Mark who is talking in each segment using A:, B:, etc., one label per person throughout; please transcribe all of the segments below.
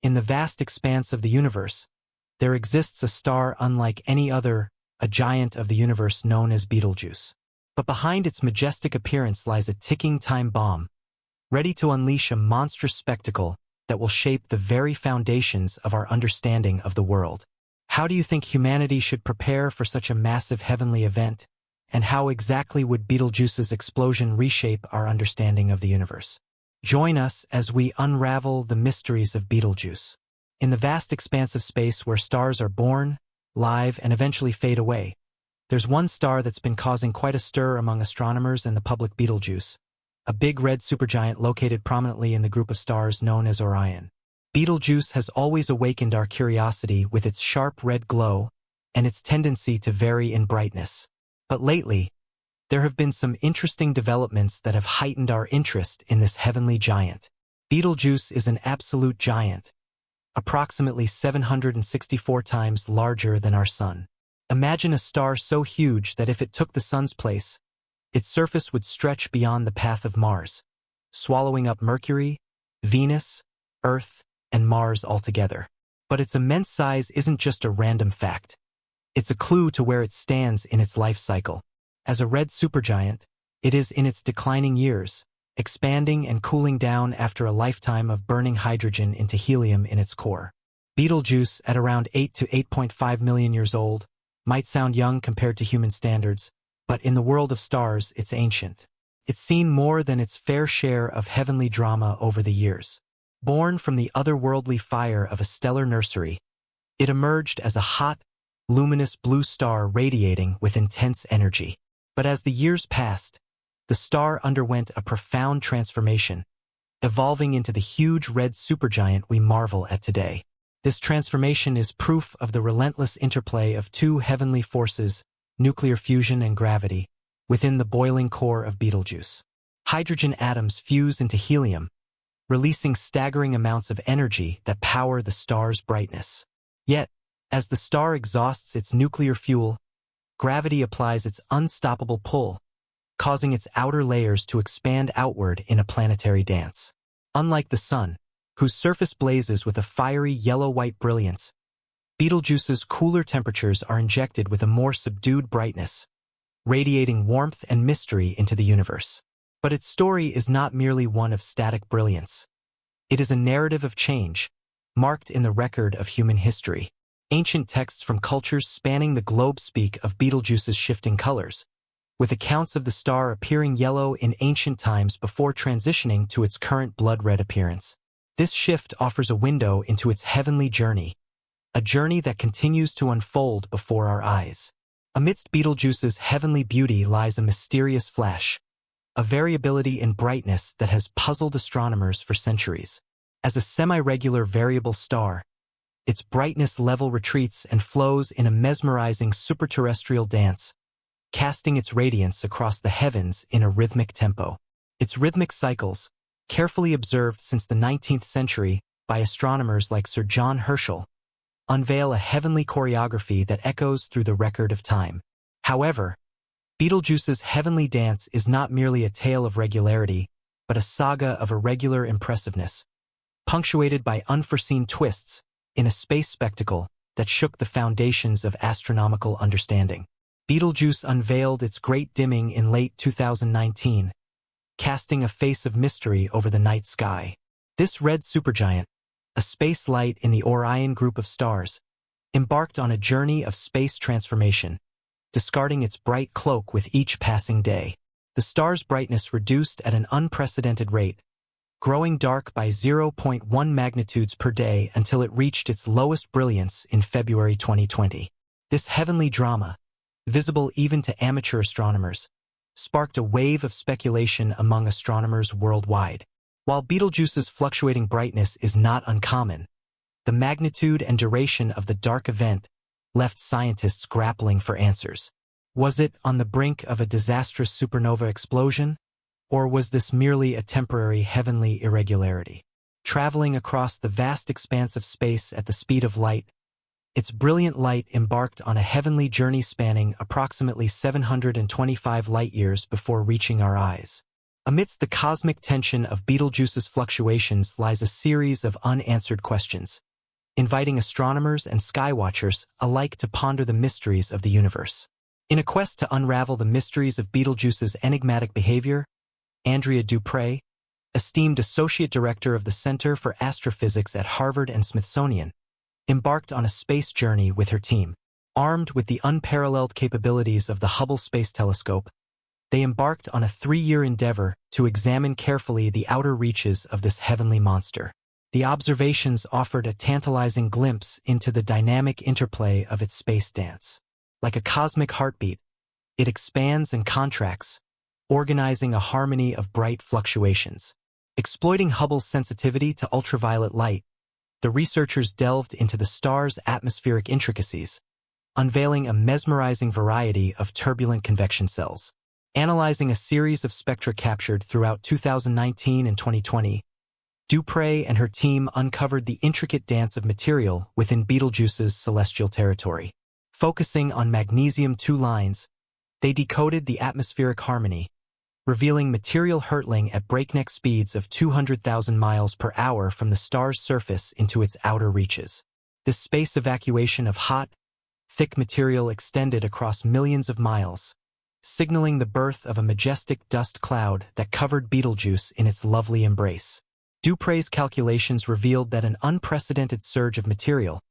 A: In the vast expanse of the universe, there exists a star unlike any other, a giant of the universe known as Betelgeuse. But behind its majestic appearance lies a ticking time bomb, ready to unleash a monstrous spectacle that will shape the very foundations of our understanding of the world. How do you think humanity should prepare for such a massive heavenly event? And how exactly would Betelgeuse's explosion reshape our understanding of the universe? Join us as we unravel the mysteries of Betelgeuse. In the vast expanse of space where stars are born, live, and eventually fade away, there's one star that's been causing quite a stir among astronomers and the public: Betelgeuse, a big red supergiant located prominently in the group of stars known as Orion. Betelgeuse has always awakened our curiosity with its sharp red glow and its tendency to vary in brightness. But lately, there have been some interesting developments that have heightened our interest in this heavenly giant. Betelgeuse is an absolute giant, approximately 764 times larger than our Sun. Imagine a star so huge that if it took the Sun's place, its surface would stretch beyond the path of Mars, swallowing up Mercury, Venus, Earth, and Mars altogether. But its immense size isn't just a random fact. It's a clue to where it stands in its life cycle. As a red supergiant, it is in its declining years, expanding and cooling down after a lifetime of burning hydrogen into helium in its core. Betelgeuse, at around 8 to 8.5 million years old, might sound young compared to human standards, but in the world of stars, it's ancient. It's seen more than its fair share of heavenly drama over the years. Born from the otherworldly fire of a stellar nursery, it emerged as a hot, luminous blue star radiating with intense energy. But as the years passed, the star underwent a profound transformation, evolving into the huge red supergiant we marvel at today. This transformation is proof of the relentless interplay of two heavenly forces, nuclear fusion and gravity, within the boiling core of Betelgeuse. Hydrogen atoms fuse into helium, releasing staggering amounts of energy that power the star's brightness. Yet, as the star exhausts its nuclear fuel, gravity applies its unstoppable pull, causing its outer layers to expand outward in a planetary dance. Unlike the Sun, whose surface blazes with a fiery yellow-white brilliance, Betelgeuse's cooler temperatures are injected with a more subdued brightness, radiating warmth and mystery into the universe. But its story is not merely one of static brilliance. It is a narrative of change, marked in the record of human history. Ancient texts from cultures spanning the globe speak of Betelgeuse's shifting colors, with accounts of the star appearing yellow in ancient times before transitioning to its current blood-red appearance. This shift offers a window into its heavenly journey, a journey that continues to unfold before our eyes. Amidst Betelgeuse's heavenly beauty lies a mysterious flash, a variability in brightness that has puzzled astronomers for centuries. As a semi-regular variable star, its brightness level retreats and flows in a mesmerizing superterrestrial dance, casting its radiance across the heavens in a rhythmic tempo. Its rhythmic cycles, carefully observed since the 19th century by astronomers like Sir John Herschel, unveil a heavenly choreography that echoes through the record of time. However, Betelgeuse's heavenly dance is not merely a tale of regularity, but a saga of irregular impressiveness, punctuated by unforeseen twists in a space spectacle that shook the foundations of astronomical understanding. Betelgeuse unveiled its great dimming in late 2019, casting a face of mystery over the night sky. This red supergiant, a space light in the Orion group of stars, embarked on a journey of space transformation, discarding its bright cloak with each passing day. The star's brightness reduced at an unprecedented rate, growing dark by 0.1 magnitudes per day until it reached its lowest brilliance in February 2020. This heavenly drama, visible even to amateur astronomers, sparked a wave of speculation among astronomers worldwide. While Betelgeuse's fluctuating brightness is not uncommon, the magnitude and duration of the dark event left scientists grappling for answers. Was it on the brink of a disastrous supernova explosion, or was this merely a temporary heavenly irregularity? Traveling across the vast expanse of space at the speed of light, its brilliant light embarked on a heavenly journey spanning approximately 725 light-years before reaching our eyes. Amidst the cosmic tension of Betelgeuse's fluctuations lies a series of unanswered questions, inviting astronomers and skywatchers alike to ponder the mysteries of the universe. In a quest to unravel the mysteries of Betelgeuse's enigmatic behavior, Andrea Dupre, esteemed Associate Director of the Center for Astrophysics at Harvard and Smithsonian, embarked on a space journey with her team. Armed with the unparalleled capabilities of the Hubble Space Telescope, they embarked on a 3-year endeavor to examine carefully the outer reaches of this heavenly monster. The observations offered a tantalizing glimpse into the dynamic interplay of its space dance. Like a cosmic heartbeat, it expands and contracts, organizing a harmony of bright fluctuations. Exploiting Hubble's sensitivity to ultraviolet light, the researchers delved into the star's atmospheric intricacies, unveiling a mesmerizing variety of turbulent convection cells. Analyzing a series of spectra captured throughout 2019 and 2020, Dupre and her team uncovered the intricate dance of material within Betelgeuse's celestial territory. Focusing on magnesium-2 lines, they decoded the atmospheric harmony, revealing material hurtling at breakneck speeds of 200,000 miles per hour from the star's surface into its outer reaches. This space evacuation of hot, thick material extended across millions of miles, signaling the birth of a majestic dust cloud that covered Betelgeuse in its lovely embrace. Dupre's calculations revealed that an unprecedented surge of material,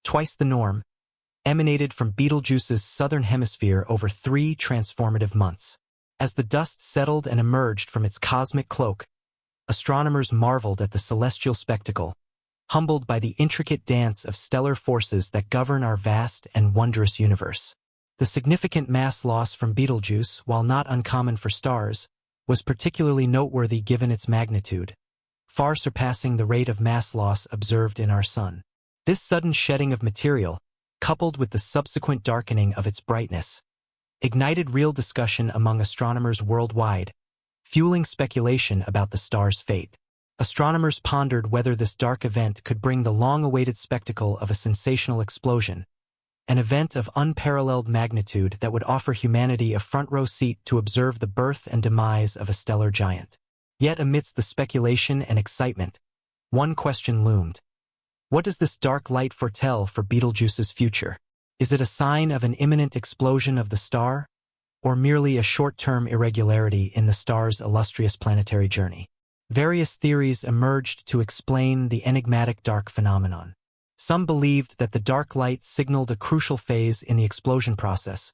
A: twice the norm, emanated from Betelgeuse's southern hemisphere over 3 transformative months. As the dust settled and emerged from its cosmic cloak, astronomers marveled at the celestial spectacle, humbled by the intricate dance of stellar forces that govern our vast and wondrous universe. The significant mass loss from Betelgeuse, while not uncommon for stars, was particularly noteworthy given its magnitude, far surpassing the rate of mass loss observed in our Sun. This sudden shedding of material, coupled with the subsequent darkening of its brightness, ignited real discussion among astronomers worldwide, fueling speculation about the star's fate. Astronomers pondered whether this dark event could bring the long-awaited spectacle of a sensational explosion, an event of unparalleled magnitude that would offer humanity a front-row seat to observe the birth and demise of a stellar giant. Yet amidst the speculation and excitement, one question loomed. What does this dark light foretell for Betelgeuse's future? Is it a sign of an imminent explosion of the star, or merely a short-term irregularity in the star's illustrious planetary journey? Various theories emerged to explain the enigmatic dark phenomenon. Some believed that the dark light signaled a crucial phase in the explosion process,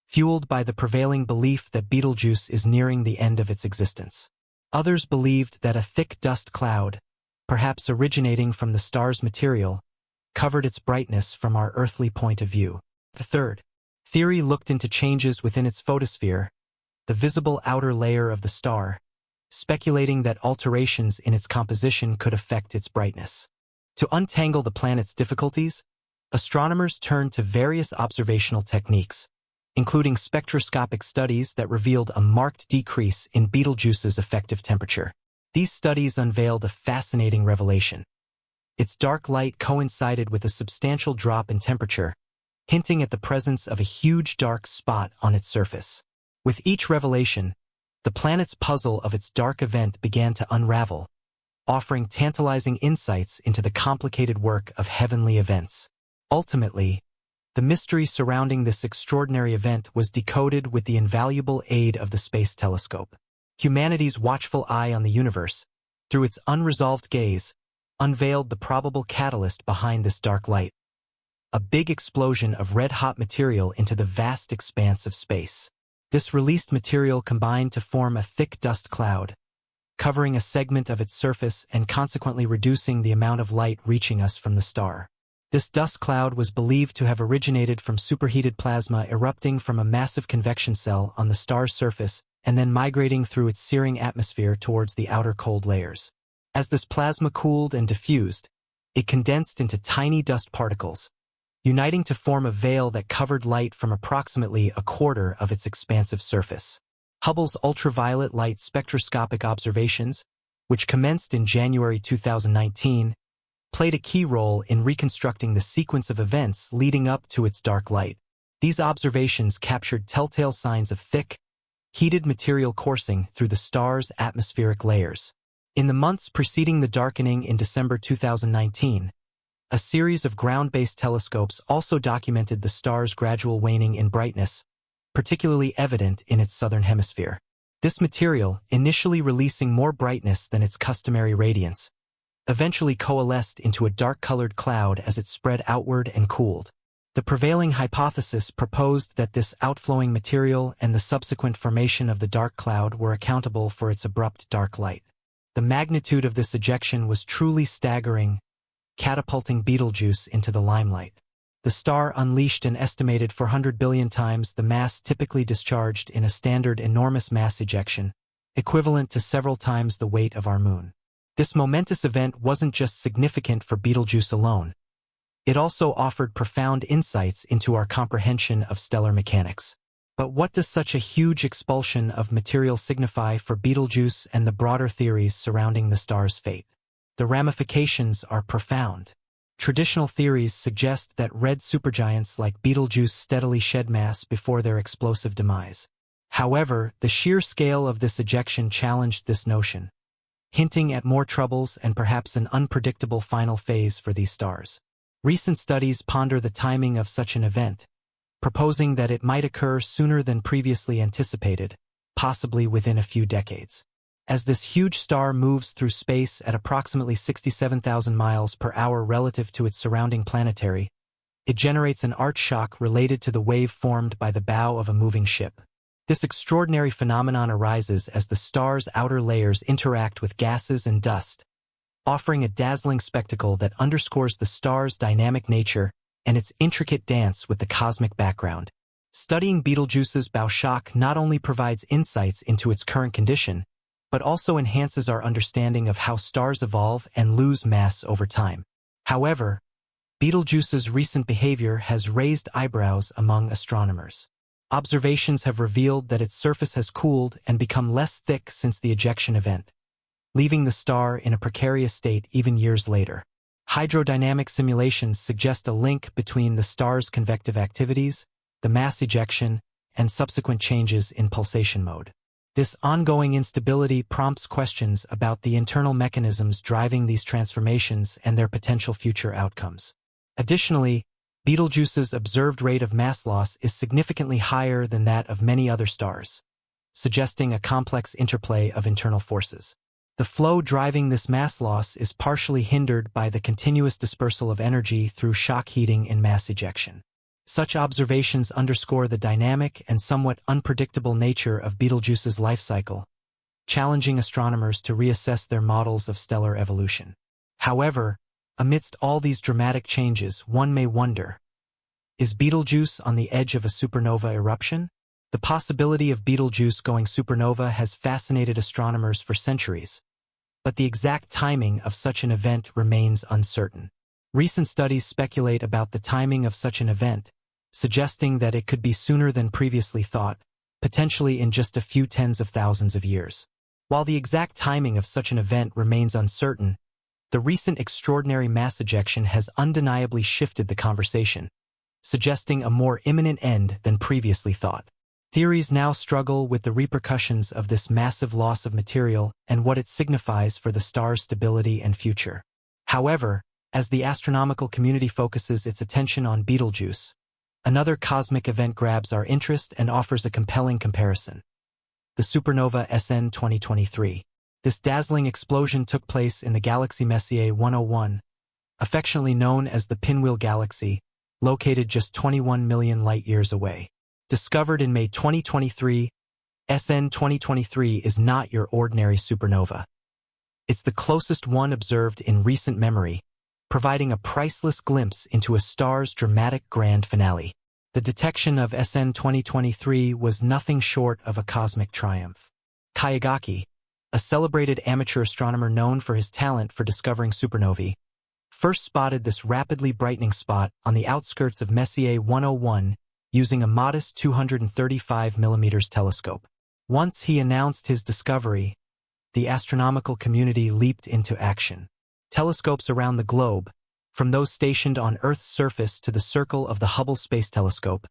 A: fueled by the prevailing belief that Betelgeuse is nearing the end of its existence. Others believed that a thick dust cloud, perhaps originating from the star's material, covered its brightness from our earthly point of view. The third theory looked into changes within its photosphere, the visible outer layer of the star, speculating that alterations in its composition could affect its brightness. To untangle the planet's difficulties, astronomers turned to various observational techniques, including spectroscopic studies that revealed a marked decrease in Betelgeuse's effective temperature. These studies unveiled a fascinating revelation. Its dark light coincided with a substantial drop in temperature, hinting at the presence of a huge dark spot on its surface. With each revelation, the planet's puzzle of its dark event began to unravel, offering tantalizing insights into the complicated work of heavenly events. Ultimately, the mystery surrounding this extraordinary event was decoded with the invaluable aid of the space telescope. Humanity's watchful eye on the universe, through its unresolved gaze, unveiled the probable catalyst behind this dark light. A big explosion of red-hot material into the vast expanse of space. This released material combined to form a thick dust cloud, covering a segment of its surface and consequently reducing the amount of light reaching us from the star. This dust cloud was believed to have originated from superheated plasma erupting from a massive convection cell on the star's surface and then migrating through its searing atmosphere towards the outer cold layers. As this plasma cooled and diffused, it condensed into tiny dust particles, uniting to form a veil that covered light from approximately a quarter of its expansive surface. Hubble's ultraviolet light spectroscopic observations, which commenced in January 2019, played a key role in reconstructing the sequence of events leading up to its dark light. These observations captured telltale signs of thick, heated material coursing through the star's atmospheric layers. In the months preceding the darkening in December 2019, a series of ground-based telescopes also documented the star's gradual waning in brightness, particularly evident in its southern hemisphere. This material, initially releasing more brightness than its customary radiance, eventually coalesced into a dark-colored cloud as it spread outward and cooled. The prevailing hypothesis proposed that this outflowing material and the subsequent formation of the dark cloud were accountable for its abrupt dark light. The magnitude of this ejection was truly staggering, catapulting Betelgeuse into the limelight. The star unleashed an estimated 400 billion times the mass typically discharged in a standard enormous mass ejection, equivalent to several times the weight of our moon. This momentous event wasn't just significant for Betelgeuse alone. It also offered profound insights into our comprehension of stellar mechanics. But what does such a huge expulsion of material signify for Betelgeuse and the broader theories surrounding the star's fate? The ramifications are profound. Traditional theories suggest that red supergiants like Betelgeuse steadily shed mass before their explosive demise. However, the sheer scale of this ejection challenged this notion, hinting at more troubles and perhaps an unpredictable final phase for these stars. Recent studies ponder the timing of such an event, proposing that it might occur sooner than previously anticipated, possibly within a few decades. As this huge star moves through space at approximately 67,000 miles per hour relative to its surrounding planetary, it generates an arc shock related to the wave formed by the bow of a moving ship. This extraordinary phenomenon arises as the star's outer layers interact with gases and dust, offering a dazzling spectacle that underscores the star's dynamic nature and its intricate dance with the cosmic background. Studying Betelgeuse's bow shock not only provides insights into its current condition, but also enhances our understanding of how stars evolve and lose mass over time. However, Betelgeuse's recent behavior has raised eyebrows among astronomers. Observations have revealed that its surface has cooled and become less thick since the ejection event, leaving the star in a precarious state even years later. Hydrodynamic simulations suggest a link between the star's convective activities, the mass ejection, and subsequent changes in pulsation mode. This ongoing instability prompts questions about the internal mechanisms driving these transformations and their potential future outcomes. Additionally, Betelgeuse's observed rate of mass loss is significantly higher than that of many other stars, suggesting a complex interplay of internal forces. The flow driving this mass loss is partially hindered by the continuous dispersal of energy through shock heating and mass ejection. Such observations underscore the dynamic and somewhat unpredictable nature of Betelgeuse's life cycle, challenging astronomers to reassess their models of stellar evolution. However, amidst all these dramatic changes, one may wonder, is Betelgeuse on the edge of a supernova eruption? The possibility of Betelgeuse going supernova has fascinated astronomers for centuries, but the exact timing of such an event remains uncertain. Recent studies speculate about the timing of such an event, suggesting that it could be sooner than previously thought, potentially in just a few tens of thousands of years. While the exact timing of such an event remains uncertain, the recent extraordinary mass ejection has undeniably shifted the conversation, suggesting a more imminent end than previously thought. Theories now struggle with the repercussions of this massive loss of material and what it signifies for the star's stability and future. However, as the astronomical community focuses its attention on Betelgeuse, another cosmic event grabs our interest and offers a compelling comparison: the supernova SN 2023. This dazzling explosion took place in the galaxy Messier 101, affectionately known as the Pinwheel Galaxy, located just 21 million light-years away. Discovered in May 2023, SN 2023 is not your ordinary supernova. It's the closest one observed in recent memory, providing a priceless glimpse into a star's dramatic grand finale. The detection of SN 2023 was nothing short of a cosmic triumph. Kayagaki, a celebrated amateur astronomer known for his talent for discovering supernovae, first spotted this rapidly brightening spot on the outskirts of Messier 101 using a modest 235mm telescope. Once he announced his discovery, the astronomical community leaped into action. Telescopes around the globe, from those stationed on Earth's surface to the circle of the Hubble Space Telescope,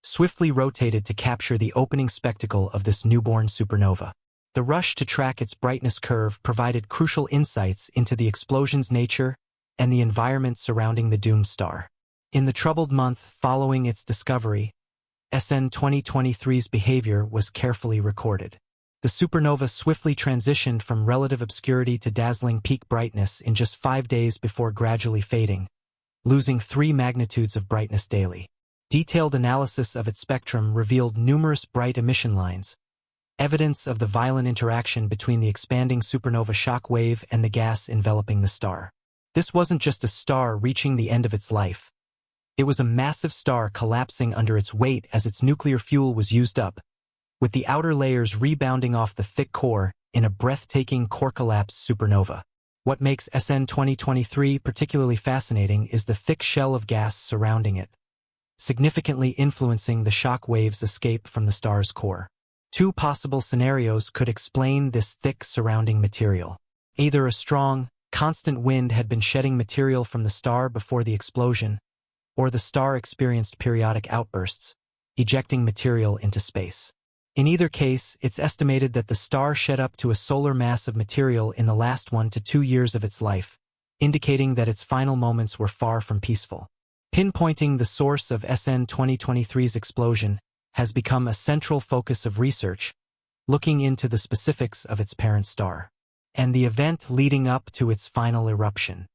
A: swiftly rotated to capture the opening spectacle of this newborn supernova. The rush to track its brightness curve provided crucial insights into the explosion's nature and the environment surrounding the doomed star. In the troubled month following its discovery, SN 2023's behavior was carefully recorded. The supernova swiftly transitioned from relative obscurity to dazzling peak brightness in just 5 days before gradually fading, losing 3 magnitudes of brightness daily. Detailed analysis of its spectrum revealed numerous bright emission lines, evidence of the violent interaction between the expanding supernova shock wave and the gas enveloping the star. This wasn't just a star reaching the end of its life. It was a massive star collapsing under its weight as its nuclear fuel was used up, with the outer layers rebounding off the thick core in a breathtaking core-collapse supernova. What makes SN 2023 particularly fascinating is the thick shell of gas surrounding it, significantly influencing the shock wave's escape from the star's core. 2 possible scenarios could explain this thick surrounding material. Either a strong, constant wind had been shedding material from the star before the explosion, or the star experienced periodic outbursts, ejecting material into space. In either case, it's estimated that the star shed up to a solar mass of material in the last 1 to 2 years of its life, indicating that its final moments were far from peaceful. Pinpointing the source of SN 2023's explosion has become a central focus of research, looking into the specifics of its parent star and the event leading up to its final eruption.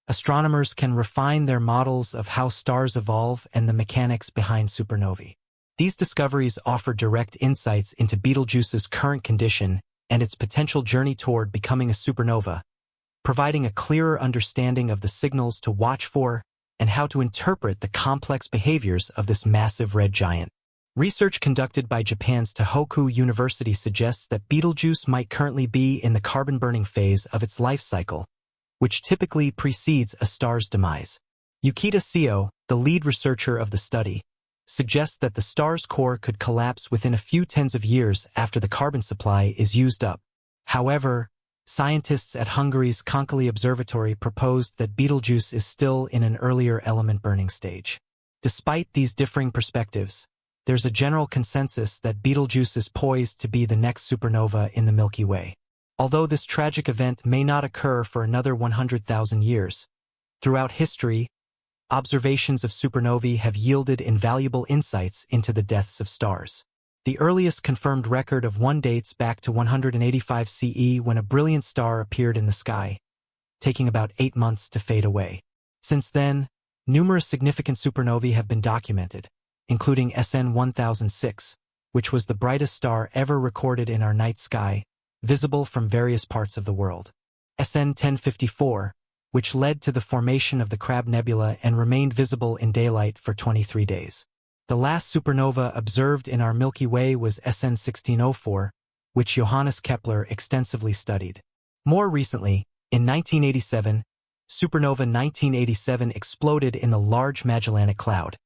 A: Astronomers can refine their models of how stars evolve and the mechanics behind supernovae. These discoveries offer direct insights into Betelgeuse's current condition and its potential journey toward becoming a supernova, providing a clearer understanding of the signals to watch for and how to interpret the complex behaviors of this massive red giant. Research conducted by Japan's Tohoku University suggests that Betelgeuse might currently be in the carbon-burning phase of its life cycle, which typically precedes a star's demise. Yukita Seo, the lead researcher of the study, suggests that the star's core could collapse within a few tens of years after the carbon supply is used up. However, scientists at Hungary's Konkoly Observatory proposed that Betelgeuse is still in an earlier element-burning stage. Despite these differing perspectives, there's a general consensus that Betelgeuse is poised to be the next supernova in the Milky Way. Although this tragic event may not occur for another 100,000 years, throughout history, observations of supernovae have yielded invaluable insights into the deaths of stars. The earliest confirmed record of one dates back to 185 CE when a brilliant star appeared in the sky, taking about 8 months to fade away. Since then, numerous significant supernovae have been documented, including SN 1006, which was the brightest star ever recorded in our night sky, visible from various parts of the world. SN 1054, which led to the formation of the Crab Nebula and remained visible in daylight for 23 days. The last supernova observed in our Milky Way was SN 1604, which Johannes Kepler extensively studied. More recently, in 1987, supernova 1987 exploded in the Large Magellanic Cloud.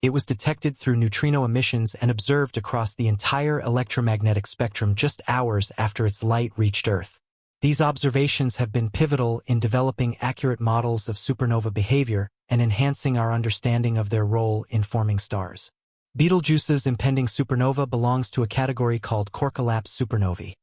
A: It was detected through neutrino emissions and observed across the entire electromagnetic spectrum just hours after its light reached Earth. These observations have been pivotal in developing accurate models of supernova behavior and enhancing our understanding of their role in forming stars. Betelgeuse's impending supernova belongs to a category called core-collapse supernovae,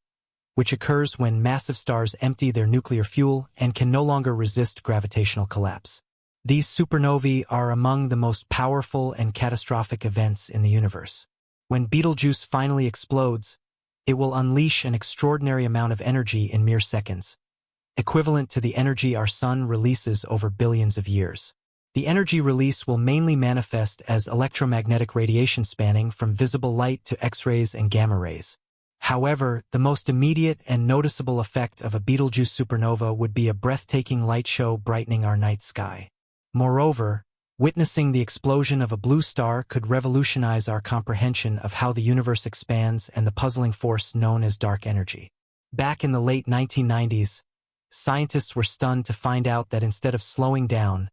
A: which occurs when massive stars empty their nuclear fuel and can no longer resist gravitational collapse. These supernovae are among the most powerful and catastrophic events in the universe. When Betelgeuse finally explodes, it will unleash an extraordinary amount of energy in mere seconds, equivalent to the energy our sun releases over billions of years. The energy release will mainly manifest as electromagnetic radiation spanning from visible light to X-rays and gamma rays. However, the most immediate and noticeable effect of a Betelgeuse supernova would be a breathtaking light show brightening our night sky. Moreover, witnessing the explosion of a blue star could revolutionize our comprehension of how the universe expands and the puzzling force known as dark energy. Back in the late 1990s, scientists were stunned to find out that instead of slowing down,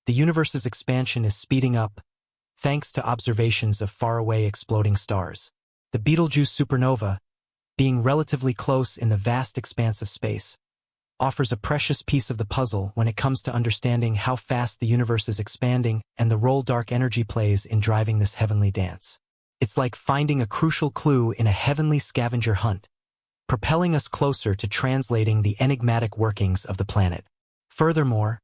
A: the universe's expansion is speeding up, thanks to observations of faraway exploding stars. The Betelgeuse supernova, being relatively close in the vast expanse of space, offers a precious piece of the puzzle when it comes to understanding how fast the universe is expanding and the role dark energy plays in driving this heavenly dance. It's like finding a crucial clue in a heavenly scavenger hunt, propelling us closer to translating the enigmatic workings of the planet. Furthermore,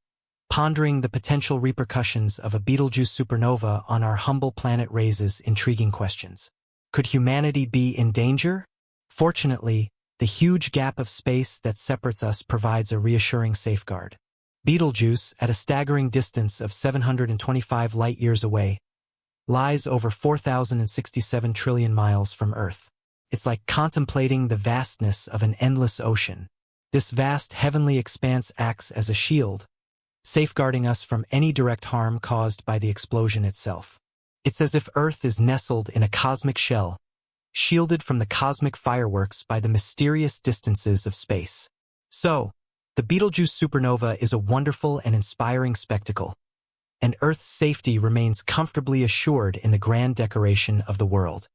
A: pondering the potential repercussions of a Betelgeuse supernova on our humble planet raises intriguing questions. Could humanity be in danger? Fortunately, the huge gap of space that separates us provides a reassuring safeguard. Betelgeuse, at a staggering distance of 725 light-years away, lies over 4,067 trillion miles from Earth. It's like contemplating the vastness of an endless ocean. This vast heavenly expanse acts as a shield, safeguarding us from any direct harm caused by the explosion itself. It's as if Earth is nestled in a cosmic shell, shielded from the cosmic fireworks by the mysterious distances of space. So, the Betelgeuse supernova is a wonderful and inspiring spectacle, and Earth's safety remains comfortably assured in the grand decoration of the world.